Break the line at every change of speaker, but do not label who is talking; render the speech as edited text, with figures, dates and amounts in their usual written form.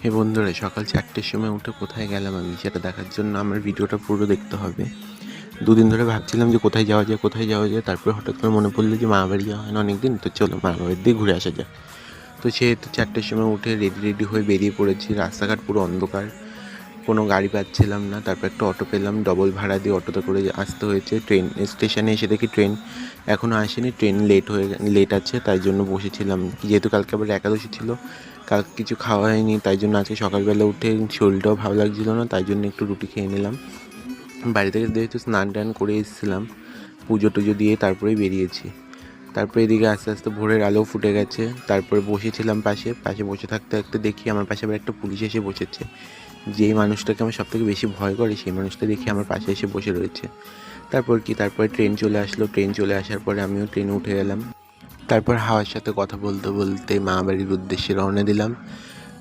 হে বন্ধুরা, সকাল 4টের সময় উঠে কোথায় গেলাম আমি সেটা দেখার জন্য আমার ভিডিওটা পুরো দেখতে হবে। দুদিন ধরে ভাবছিলাম যে কোথায় যাওয়া যায়। তারপরে হঠাৎ করে মনে পড়লো যে মামাবাড়ি যাওয়া হয় না অনেকদিন, তো চলো মামাবাড়ির দিয়ে ঘুরে আসা যাক। তো সেহেতু 4টের সময় উঠে রেডি হয়ে বেরিয়ে পড়েছি। রাস্তাঘাট পুরো অন্ধকার, কোনো গাড়ি পাচ্ছিলাম না। তারপর একটা অটো পেলাম, ডবল ভাড়া দিয়ে অটোতে করে আসতে হয়েছে। ট্রেন স্টেশনে এসে দেখি ট্রেন এখনও আসেনি, ট্রেন লেট আছে, তাই জন্য বসেছিলাম। যেহেতু কালকে আবার একাদশী ছিল, কালকে কিছু খাওয়া হয়নি, তাই জন্য আজকে সকালবেলা উঠে শরীরটাও ভালো লাগছিল না, তাই জন্য একটু রুটি খেয়ে নিলাম। বাড়ি থেকে যেহেতু স্নান টান করে এসেছিলাম, পুজো টুজো দিয়ে তারপরেই বেরিয়েছি। তারপরে এদিকে আস্তে আস্তে ভোরের আলো ফুটে গেছে। তারপরে বসেছিলাম পাশে বসে থাকতে থাকতে দেখি আমার পাশে আবার একটা পুলিশ এসে বসেছে। যেই মানুষটাকে আমার সবথেকে বেশি ভয় করে, সেই মানুষটা দেখি আমার পাশে এসে বসে রয়েছে। তারপরে ট্রেন চলে আসলো। ট্রেন চলে আসার পরে আমিও ট্রেনে উঠে গেলাম। তারপর হাওয়ার সাথে কথা বলতে বলতে মামাবাড়ির উদ্দেশ্যে রওনা দিলাম।